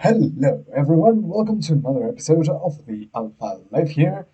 Hello everyone, welcome to another episode of the Alpha Life here.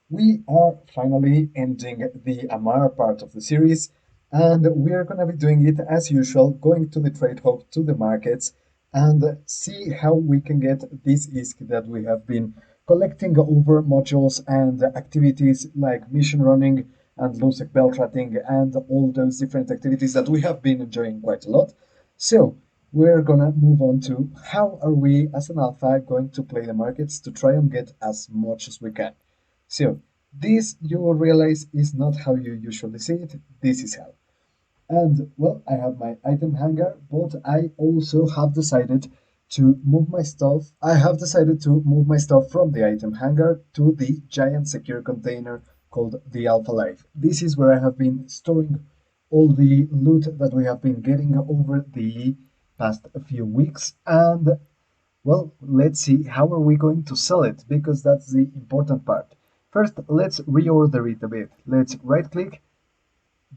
We are finally ending the Amarr part of the series, and we are going to be doing it as usual, going to the trade hub, to the markets, and see how we can get this ISK that we have been collecting over modules and activities like mission running and Lusek belt ratting and all those different activities that we have been enjoying quite a lot. So, we're gonna move on to how are we as an alpha going to play the markets to try and get as much as we can. So this you will realize is not how you usually see it. This is how. And well, I have my item hanger, but I also have decided to move my stuff. I have decided to move my stuff from the item hanger to the giant secure container called the Alpha Life. This is where I have been storing all the loot that we have been getting over the past few weeks. And well, let's see how are we going to sell it because that's the important part. First, let's reorder it a bit. Let's right click,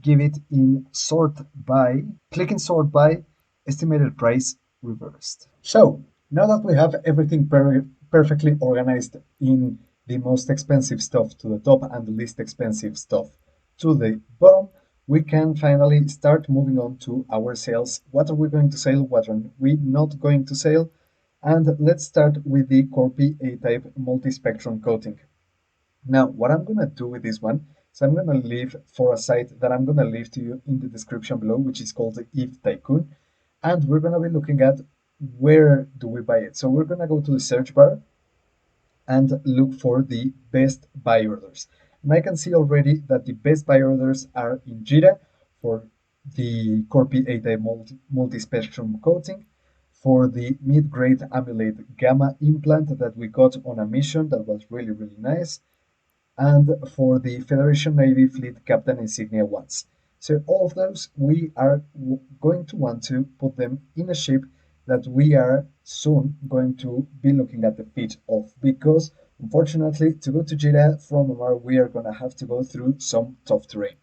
give it in sort by, click in sort by, estimated price reversed. So now that we have everything perfectly organized in the most expensive stuff to the top and the least expensive stuff to the bottom, we can finally start moving on to our sales. What are we going to sell? What are we not going to sell? And let's start with the Corpi A-type multi-spectrum coating. Now, what I'm going to do with this one is I'm going to leave for a site that I'm going to leave to you in the description below, which is called the If Tycoon. And we're going to be looking at where do we buy it. So we're going to go to the search bar and look for the best buy orders. And I can see already that the best buy orders are in Jita for the Corpi A-type multi-spectrum coating, for the mid-grade amulate gamma implant that we got on a mission that was really, really nice, and for the Federation Navy Fleet Captain Insignia ones. So all of those, we are going to want to put them in a ship that we are soon going to be looking at the fit of, because unfortunately to go to Jita from Amarr, we are going to have to go through some tough terrain.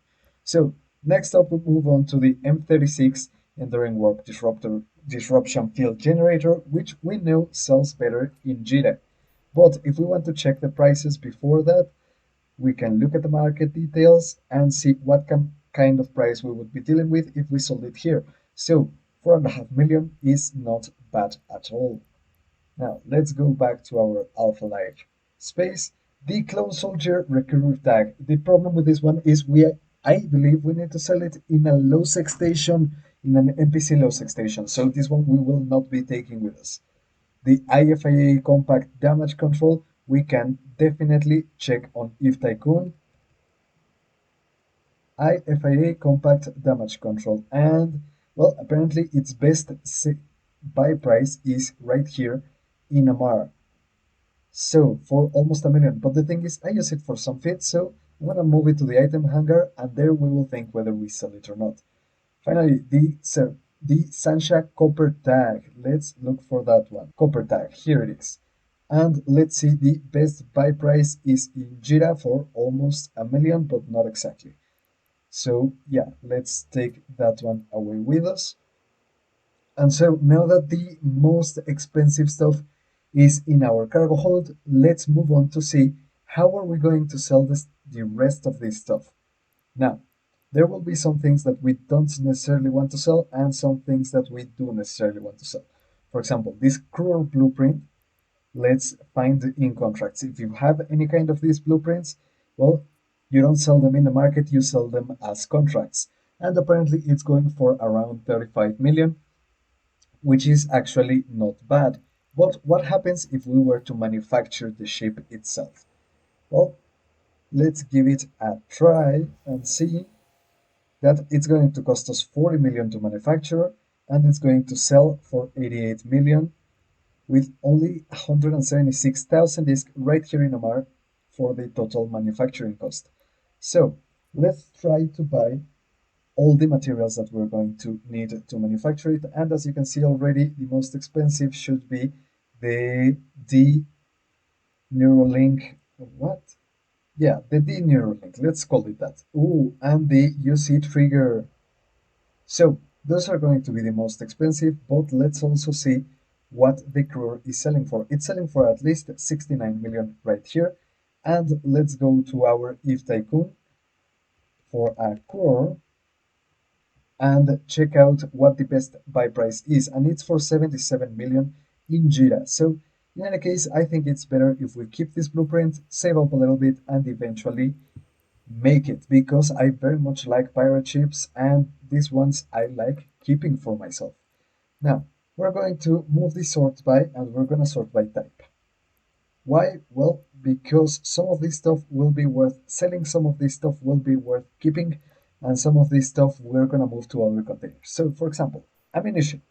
So next up we move on to the M36 Enduring Warp Disruption Field Generator, which we know sells better in Jita. But if we want to check the prices before that, we can look at the market details and see what kind of price we would be dealing with if we sold it here. So 4.5 million is not bad at all. Now let's go back to our Alpha Life space. The Clone Soldier Recurve Tag. The problem with this one is I believe we need to sell it in a low sec station, in an NPC low sec station. So this one we will not be taking with us. The IFIA compact damage control, we can definitely check on If Tycoon. IFIA compact damage control, and well, apparently its best buy price is right here in Amarr. So for almost 1 million, but the thing is I use it for some fits, so I'm gonna move it to the item hanger and there we will think whether we sell it or not. Finally, the Sansha copper tag. Let's look for that one. Copper tag, here it is. And let's see, the best buy price is in Jira for almost 1 million, but not exactly. So yeah, let's take that one away with us. And so now that the most expensive stuff is in our cargo hold, let's move on to see how are we going to sell the rest of this stuff. Now, there will be some things that we don't necessarily want to sell and some things that we do necessarily want to sell. For example, this cruel blueprint, let's find in contracts. If you have any kind of these blueprints, well, you don't sell them in the market, you sell them as contracts. And apparently it's going for around 35 million, which is actually not bad. But what happens if we were to manufacture the ship itself? Well, let's give it a try and see that it's going to cost us 40 million to manufacture and it's going to sell for 88 million with only 176,000 ISK right here in Amarr for the total manufacturing cost. So let's try to buy all the materials that we're going to need to manufacture it. And as you can see already, the most expensive should be the D Neuralink. What? Yeah, the D Neuralink. Let's call it that. Ooh, and the UC trigger. So those are going to be the most expensive, but let's also see what the core is selling for. It's selling for at least 69 million right here. And let's go to our If Tycoon for a core and check out what the best buy price is. And it's for 77 million in Jita. So in any case, I think it's better if we keep this blueprint, save up a little bit, and eventually make it, because I very much like pirate ships and these ones I like keeping for myself. Now, we're going to move the sort by and we're going to sort by type. Why? Well, because some of this stuff will be worth selling, some of this stuff will be worth keeping, and some of this stuff we're going to move to other containers. So, for example, ammunition.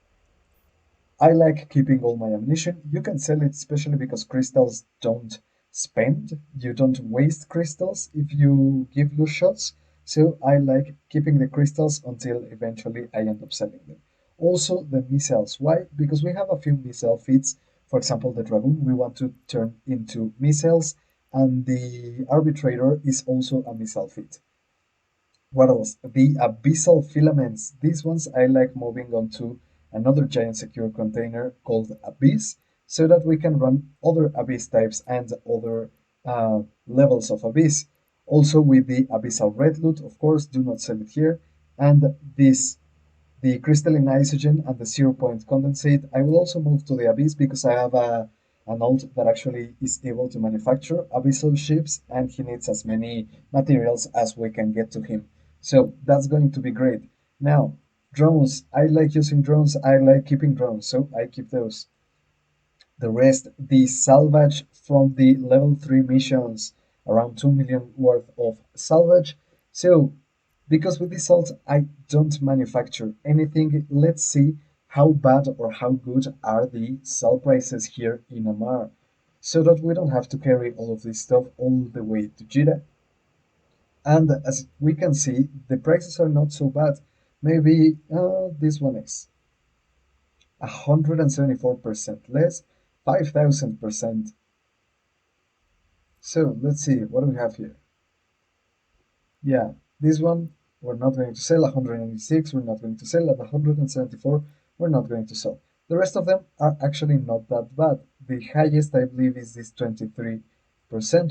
I like keeping all my ammunition. You can sell it, especially because crystals don't spend. You don't waste crystals if you give loose shots. So I like keeping the crystals until eventually I end up selling them. Also, the missiles. Why? Because we have a few missile feats. For example, the Dragoon we want to turn into missiles, and the Arbitrator is also a missile feat. What else? The abyssal filaments. These ones I like moving on to another giant secure container called Abyss, so that we can run other Abyss types and other levels of Abyss. Also with the abyssal red loot, of course, do not sell it here. And this the crystalline isogen and the 0 point condensate. I will also move to the Abyss because I have an alt that actually is able to manufacture abyssal ships, and he needs as many materials as we can get to him. So that's going to be great. Now, drones. I like using drones. I like keeping drones, so I keep those. The rest, the salvage from the level 3 missions, around 2 million worth of salvage. So, because with this salt I don't manufacture anything, let's see how bad or how good are the sell prices here in Amarr, so that we don't have to carry all of this stuff all the way to Jita. And as we can see, the prices are not so bad. Maybe this one is 174% less, 5,000%. So let's see, what do we have here? Yeah, this one we're not going to sell. 186 we're not going to sell. At 174 we're not going to sell. The rest of them are actually not that bad. The highest I believe is this 23%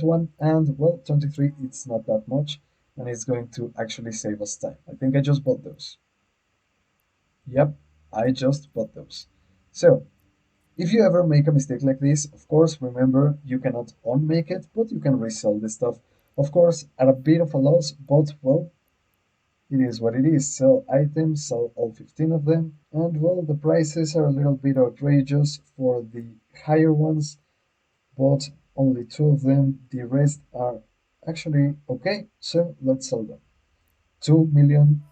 one, and well, 23 it's not that much, and it's going to actually save us time. I think I just bought those. Yep, I just bought those. So if you ever make a mistake like this, of course, remember you cannot unmake it, but you can resell the stuff. Of course, at a bit of a loss, but well, it is what it is. Sell items, sell all 15 of them, and well, the prices are a little bit outrageous for the higher ones, but only two of them. The rest are actually okay, so let's sell them. 2 million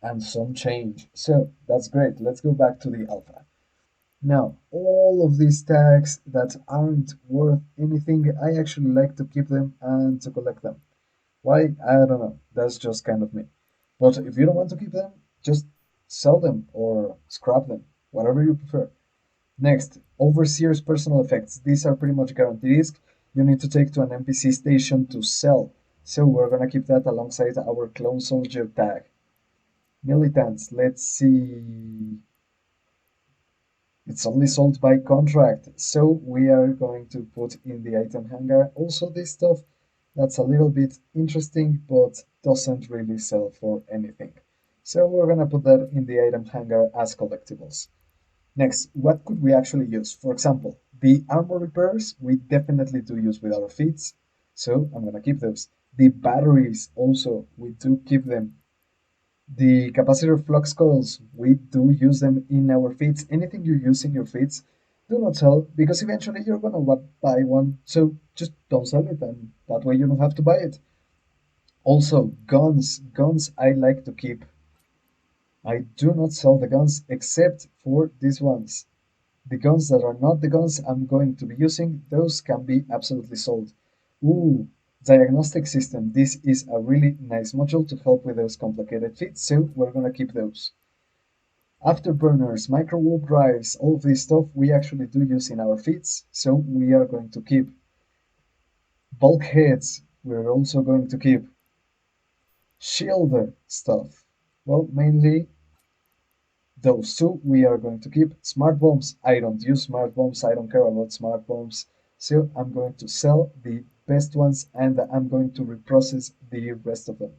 and some change. So that's great. Let's go back to the alpha. Now, all of these tags that aren't worth anything, I actually like to keep them and to collect them. Why? I don't know. That's just kind of me. But if you don't want to keep them, just sell them or scrap them, whatever you prefer. Next, Overseer's personal effects. These are pretty much guaranteed risk. You need to take to an NPC station to sell. So we're gonna keep that alongside our clone soldier tag. Militants, let's see. It's only sold by contract, so we are going to put in the item hangar also this stuff that's a little bit interesting but doesn't really sell for anything. So we're gonna put that in the item hangar as collectibles. Next, what could we actually use? For example, the armor repairs we definitely do use with our feats, so I'm gonna keep those. The batteries also, we do keep them. The capacitor flux coils, we do use them in our feeds. Anything you use in your feeds, do not sell, because eventually you're gonna buy one. So just don't sell it, and that way you don't have to buy it. Also, guns. Guns I like to keep. I do not sell the guns except for these ones. The guns that are not the guns I'm going to be using, those can be absolutely sold. Ooh, diagnostic system. This is a really nice module to help with those complicated feats, so we're gonna keep those. Afterburners, microwarpdrives, all of this stuff we actually do use in our feats, so we are going to keep. Bulkheads, we're also going to keep. Shield stuff. Well, mainly those two we are going to keep. Smart bombs, I don't use smart bombs, I don't care about smart bombs. So I'm going to sell the best ones and I'm going to reprocess the rest of them.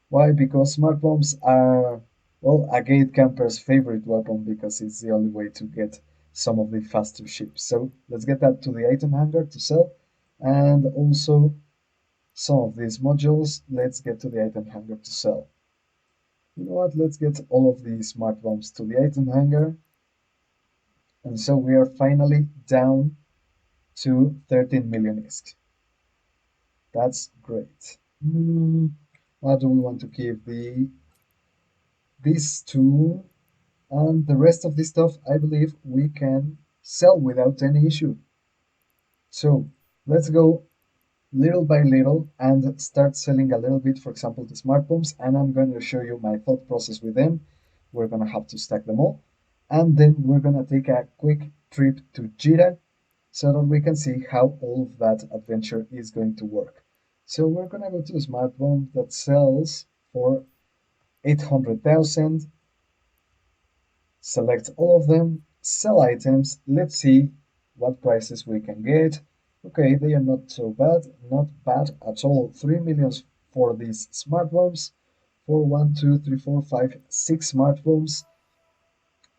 Why? Because smart bombs are, well, a gate camper's favorite weapon because it's the only way to get some of the faster ships. So let's get that to the item hangar to sell. And also some of these modules, let's get to the item hangar to sell. You know what? Let's get all of these smart bombs to the item hangar. And so we are finally down to 13 million ISK. That's great. What do we want to keep? These two and the rest of this stuff I believe we can sell without any issue. So let's go little by little and start selling a little bit, for example, the smart bombs, and I'm going to show you my thought process with them. We're going to have to stack them all, and then we're going to take a quick trip to Jita so that we can see how all of that adventure is going to work. So we're going to go to a smart bomb that sells for 800,000. Select all of them, sell items, let's see what prices we can get. Okay, they are not so bad, not bad at all. 3 millions for these smart bombs. For 1, 2, 3, 4, 5, 6 smart bombs,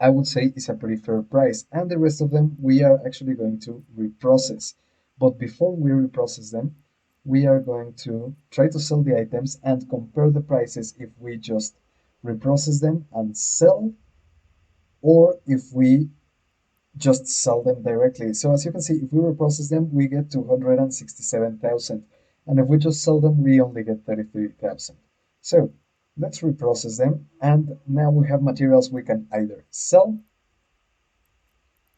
I would say is a pretty fair price. And the rest of them we are actually going to reprocess. But before we reprocess them, we are going to try to sell the items and compare the prices if we just reprocess them and sell, or if we just sell them directly. So as you can see, if we reprocess them, we get 267,000. And if we just sell them, we only get 33,000. So let's reprocess them. And now we have materials we can either sell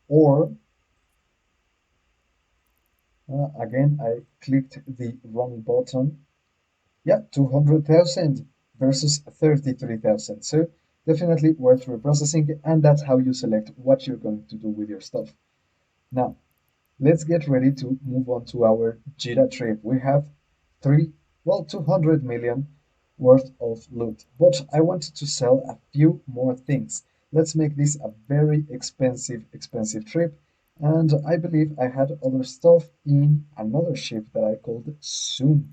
or, again, I clicked the wrong button. Yeah, 200,000 versus 33,000. So definitely worth reprocessing. And that's how you select what you're going to do with your stuff. Now, let's get ready to move on to our Jita trip. We have 200 million worth of loot, but I wanted to sell a few more things. Let's make this a very expensive trip. And I believe I had other stuff in another ship that I called Soon.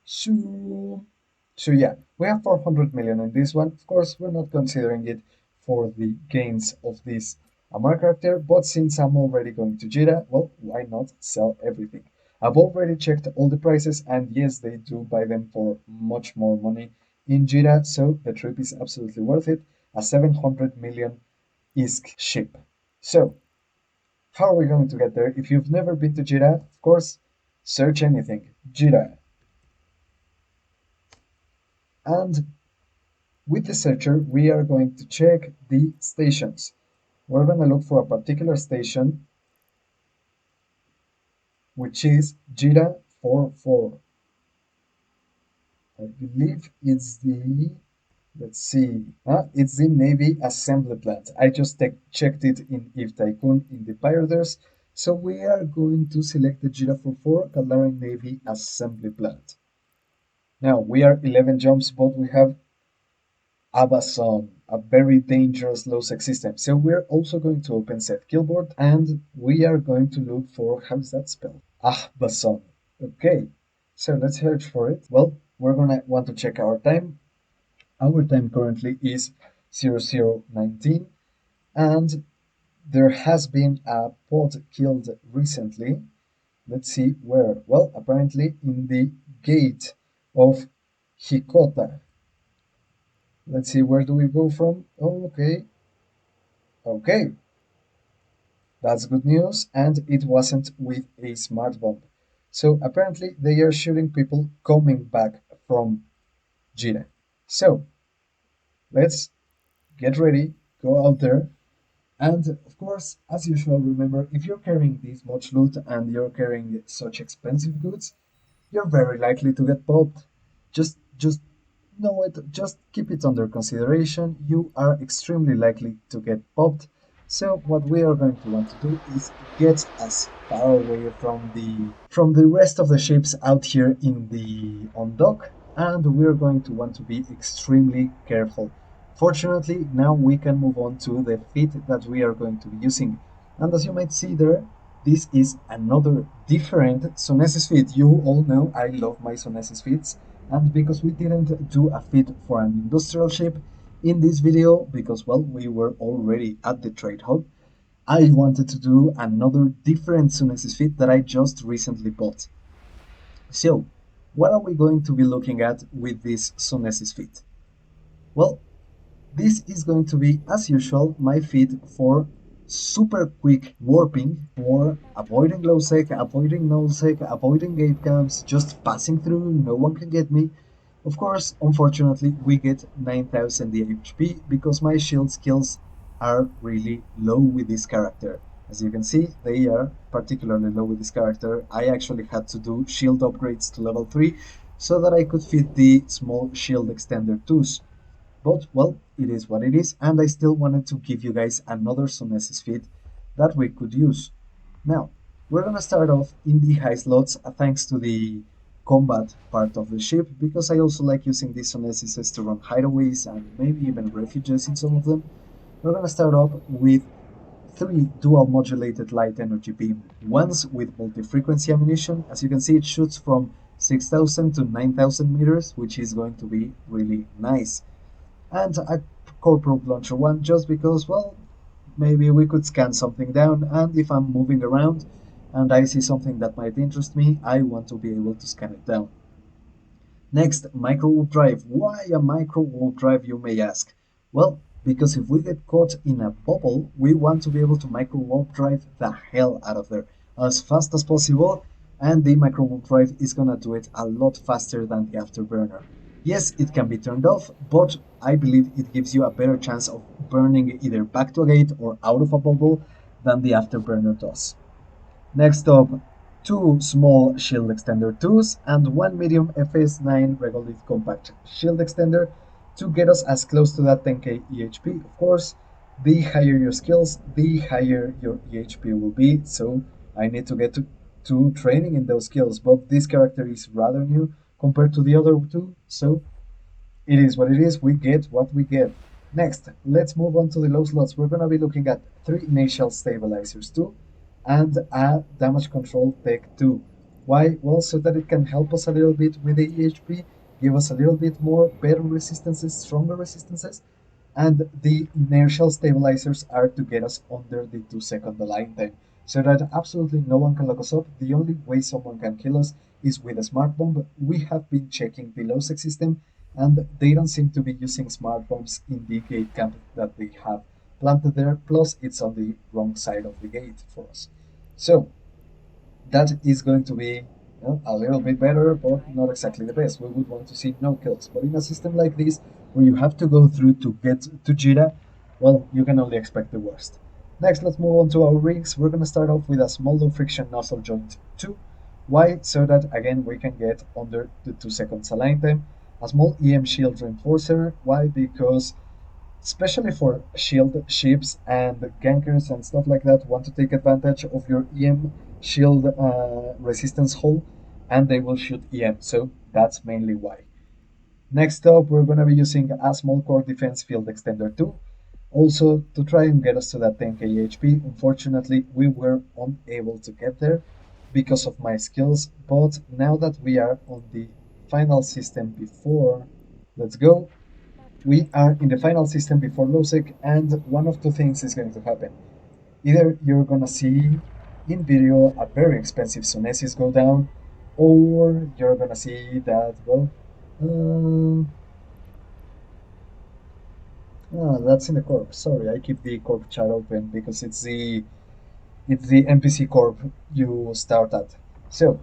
So, so yeah, we have 400 million in this one. Of course, we're not considering it for the gains of this Amarr character, but since I'm already going to Jita, well, why not sell everything? I've already checked all the prices, and yes, they do buy them for much more money in Jita, so the trip is absolutely worth it. A 700 million ISK ship. So, how are we going to get there? If you've never been to Jita, of course, search anything. Jita. And with the searcher, we are going to check the stations. We're going to look for a particular station, which is Jita 44. I believe it's the, let's see, it's the Navy Assembly Plant. I just checked it in Eve Tycoon in the Pioneers. So we are going to select the Jita 44 Galarian Navy Assembly Plant. Now we are 11 jumps, but we have Abason, a very dangerous low-sec system. So we're also going to open set killboard and we are going to look for, how is that spelled? Abason. Okay, so let's search for it. Well, we're gonna want to check our time. Our time currently is 0019 and there has been a pod killed recently. Let's see where. Well, apparently in the gate of Hikota. Let's see, where do we go from? Oh, okay. Okay. That's good news. And it wasn't with a smart bomb. So apparently they are shooting people coming back from Jita. So let's get ready, go out there. And of course, as usual, remember, if you're carrying this much loot and you're carrying such expensive goods, you're very likely to get popped. Just know it, just keep it under consideration. You are extremely likely to get popped. So what we are going to want to do is get as far away from the rest of the ships out here in the on dock, and we're going to want to be extremely careful Fortunately, now we can move on to the feat that we are going to be using. And as you might see there, this is another different Sunesis feat. You all know I love my Sunesis feats, and because we didn't do a feat for an industrial ship in this video, because well, we were already at the trade hub, I wanted to do another different Sunesis feat that I just recently bought. So, what are we going to be looking at with this Sunesis feat? Well, this is going to be, as usual, my feat for super quick warping, for abiling low sec, avoiding no sec, avoiding gate camps, just passing through, no one can get me. Of course, unfortunately, we get 9000 HP because my shield skills are really low with this character. As you can see, they are particularly low with this character. I actually had to do shield upgrades to level 3 so that I could fit the small shield extender 2s. But, well, it is what it is, and I still wanted to give you guys another Sunesis feat that we could use. Now, we're gonna start off in the high slots thanks to the combat part of the ship, because I also like using these Sunesises to run hideaways and maybe even refuges in some of them. We're gonna start off with 3 dual modulated light energy beam, once with multi-frequency ammunition. As you can see, it shoots from 6000 to 9000 meters, which is going to be really nice, and a corporate launcher one just because, well, maybe we could scan something down, and if I'm moving around and I see something that might interest me, I want to be able to scan it down. Next, Microwarpdrive. Why a Microwarpdrive, you may ask? Well, because if we get caught in a bubble, we want to be able to Microwarpdrive the hell out of there as fast as possible, and the Microwarpdrive is gonna do it a lot faster than the Afterburner. Yes, it can be turned off, but I believe it gives you a better chance of burning either back to a gate or out of a bubble than the Afterburner does. Next up, 2 small shield extender 2s and 1 medium FS9 Regolith compact shield extender to get us as close to that 10k EHP. Of course, the higher your skills, the higher your EHP will be, so I need to get to training in those skills, but this character is rather new compared to the other two, so it is what it is. We get what we get. Next, let's move on to the low slots. We're going to be looking at 3 Inertial Stabilizers II and a Damage Control Tech 2. Why? Well, so that it can help us a little bit with the EHP, give us a little bit more better resistances, stronger resistances, and the inertial stabilizers are to get us under the 2-second align time, so that absolutely no one can lock us up. The only way someone can kill us is with a smart bomb. We have been checking the low sec system, and they don't seem to be using smart bombs in the gate camp that they have planted there, plus it's on the wrong side of the gate for us. So that is going to be, a little bit better, but not exactly the best. We would want to see no kills. But in a system like this, where you have to go through to get to Jita, well, you can only expect the worst. Next, let's move on to our rigs. We're going to start off with a small low friction nozzle joint 2. Why? So that, again, we can get under the 2 seconds align time. A small EM shield reinforcer. Why? Because especially for shield ships and gankers and stuff like that, want to take advantage of your EM shield resistance hull, and they will shoot EM, so that's mainly why. Next up, we're going to be using a small core defense field extender 2, also to try and get us to that 10k HP. Unfortunately, we were unable to get there because of my skills, but now that we are on the final system before, let's go, we are in the final system before LOSEC, and one of two things is going to happen. Either you're gonna see in video a very expensive Sunesis go down, or you're gonna see that, well, that's in the corp. Sorry, I keep the corp chat open because it's the NPC corp you start at. So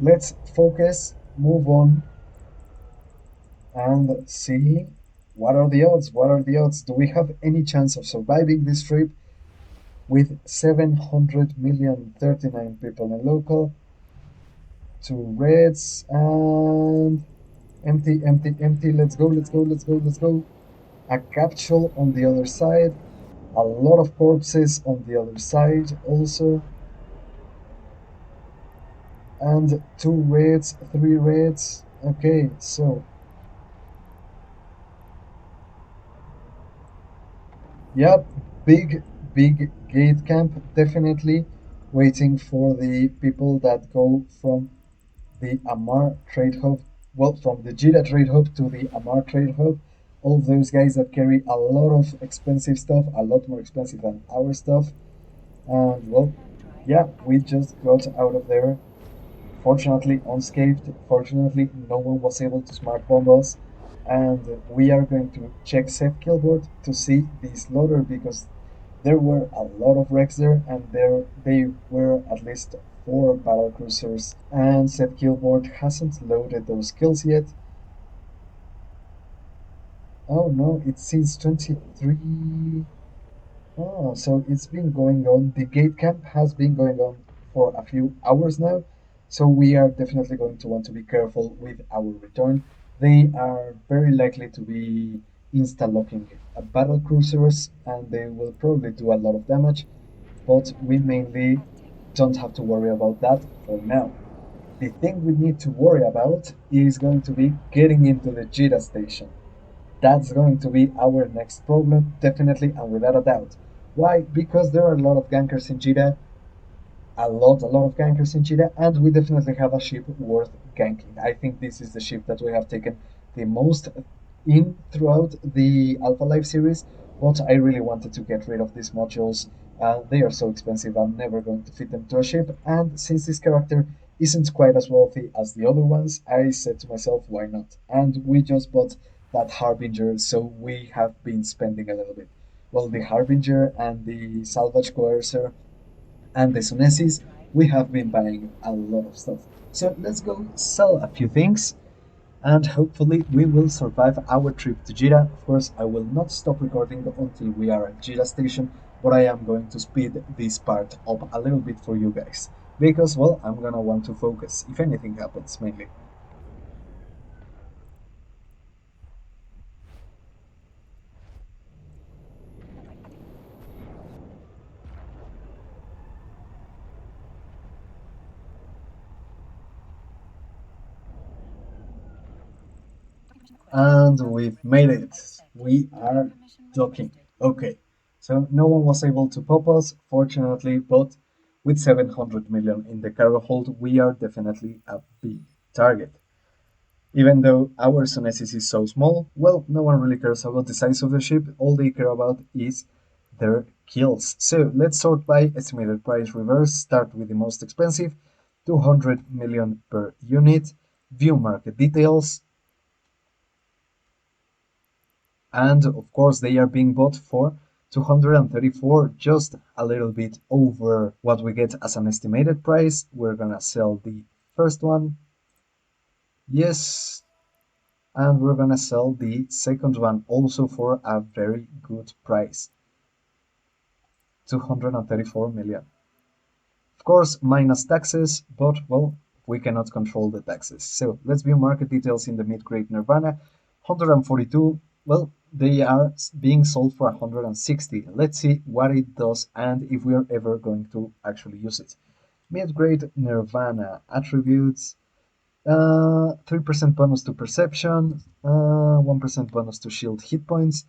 let's focus, move on, and see what are the odds. What are the odds? Do we have any chance of surviving this trip with 700,039 people in local? 2 reds and empty, empty, empty. Let's go, let's go, let's go, let's go. A capsule on the other side. A lot of corpses on the other side also. And 2 reds, 3 reds. Okay, so Yep, big gate camp, definitely waiting for the people that go from the Amarr trade hub, well, from the Jita trade hub to the Amarr trade hub. All those guys that carry a lot of expensive stuff, a lot more expensive than our stuff. And well, yeah, we just got out of there, fortunately unscathed. Fortunately, no one was able to smart bomb us. And we are going to check safe killboard to see the slaughter because there were a lot of wrecks there, and there they were at least four battle cruisers. And said killboard hasn't loaded those kills yet. Oh no, it's since 23. Oh, so it's been going on. The gate camp has been going on for a few hours now. So we are definitely going to want to be careful with our return. They are very likely to be insta-locking battle cruisers and they will probably do a lot of damage, but we mainly don't have to worry about that for now. The thing we need to worry about is going to be getting into the Jita station. That's going to be our next problem, definitely and without a doubt. Why? Because there are a lot of gankers in Jita, a lot of gankers in Jita, and we definitely have a ship worth ganking. I think this is the ship that we have taken the most in throughout the Alpha Life series, but I really wanted to get rid of these modules. They are so expensive, I'm never going to fit them to a ship, and since this character isn't quite as wealthy as the other ones, I said to myself, why not? And we just bought that Harbinger, so we have been spending a little bit. Well, the Harbinger and the Salvage Coercer and the Sunesis, we have been buying a lot of stuff. So let's go sell a few things and hopefully we will survive our trip to Jita. Of course, I will not stop recording until we are at Jita station, but I am going to speed this part up a little bit for you guys because, well, I'm gonna want to focus if anything happens mainly. And we've made it. We are docking. Okay. So no one was able to pop us, fortunately, but with 700 million in the cargo hold, we are definitely a big target. Even though our Sunesis is so small, well, no one really cares about the size of the ship. All they care about is their kills. So let's sort by estimated price reverse. Start with the most expensive, 200 million per unit. View market details, and of course they are being bought for 234, just a little bit over what we get as an estimated price. We're gonna sell the first one, yes, and we're gonna sell the second one also for a very good price, 234 million. Of course, minus taxes, but well, we cannot control the taxes. So let's view market details in the mid-grade Nirvana. 142, well, they are being sold for 160. Let's see what it does and if we are ever going to actually use it. Mid-grade Nirvana attributes, 3% bonus to perception, 1% bonus to shield hit points,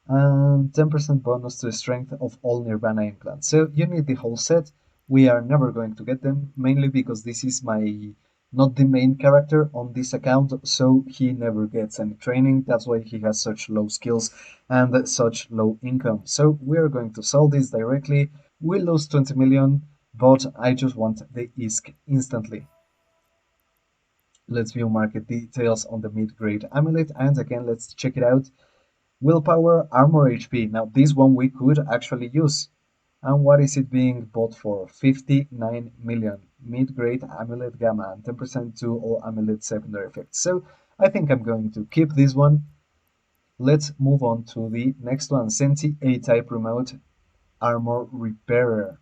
and 10% bonus to the strength of all Nirvana implants. So you need the whole set. We are never going to get them, mainly because this is my not the main character on this account, so he never gets any training. That's why he has such low skills and such low income. So we are going to sell this directly. We lose 20 million, but I just want the ISK instantly. Let's view market details on the mid-grade amulet, and again, let's check it out. Willpower, armor HP. Now this one we could actually use. And what is it being bought for? 59 million. Mid-grade amulet gamma and 10% to all amulet secondary effects. So I think I'm going to keep this one. Let's move on to the next one. Senti A-type remote armor repairer.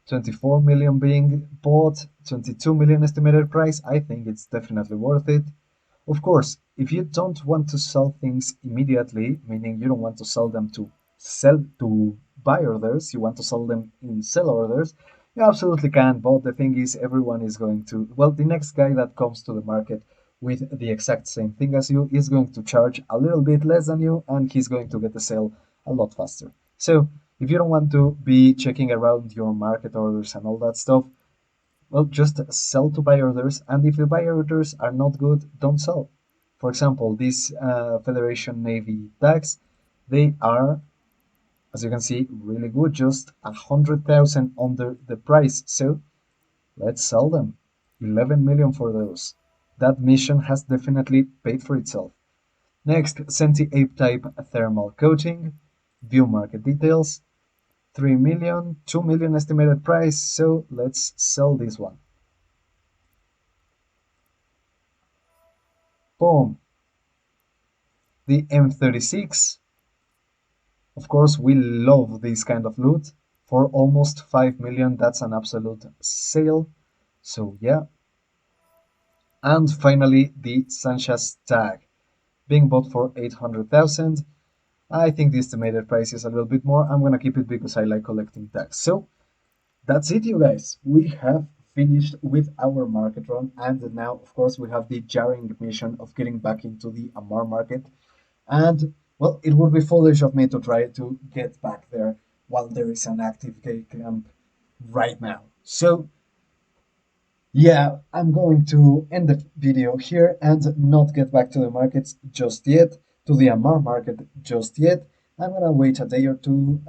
24 million being bought, 22 million estimated price. I think it's definitely worth it. Of course, if you don't want to sell things immediately, meaning you don't want to sell them to sell to buy orders, you want to sell them in sell orders, you absolutely can. But the thing is, everyone is going to, well, the next guy that comes to the market with the exact same thing as you is going to charge a little bit less than you, and he's going to get the sale a lot faster. So if you don't want to be checking around your market orders and all that stuff, well, just sell to buy orders, and if the buy orders are not good, don't sell. For example, these Federation Navy tags, they are, as you can see, really good, just 100,000 under the price. So let's sell them. 11 million for those. That mission has definitely paid for itself. Next, Senti Ape type thermal coating. View market details. 3 million, 2 million estimated price. So let's sell this one. Boom. The M36. Of course, we love this kind of loot. For almost 5 million, that's an absolute sale. So yeah. And finally, the Sanchez tag, being bought for 800,000. I think the estimated price is a little bit more. I'm gonna keep it because I like collecting tags. So that's it, you guys. We have finished with our market run, and now, of course, we have the jarring mission of getting back into the Amarr market. And well, it would be foolish of me to try to get back there while there is an active camp right now. So yeah, I'm going to end the video here and not get back to the markets just yet, to the Amarr market just yet. I'm gonna wait a day or two,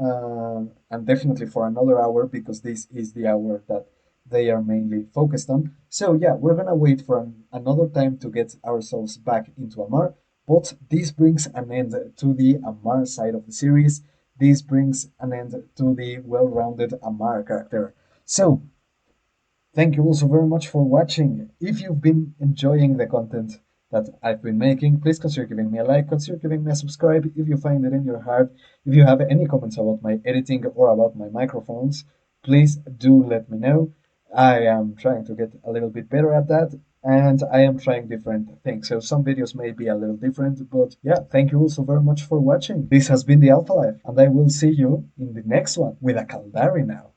and definitely for another hour because this is the hour that they are mainly focused on. So yeah, we're gonna wait for another time to get ourselves back into Amarr. But this brings an end to the Amarr side of the series. This brings an end to the well-rounded Amarr character. So thank you also very much for watching. If you've been enjoying the content that I've been making, please consider giving me a like, consider giving me a subscribe if you find it in your heart. If you have any comments about my editing or about my microphones, please do let me know. I am trying to get a little bit better at that, and I am trying different things. So some videos may be a little different, but yeah, thank you also very much for watching. This has been the Alpha Life, and I will see you in the next one with a Caldari now.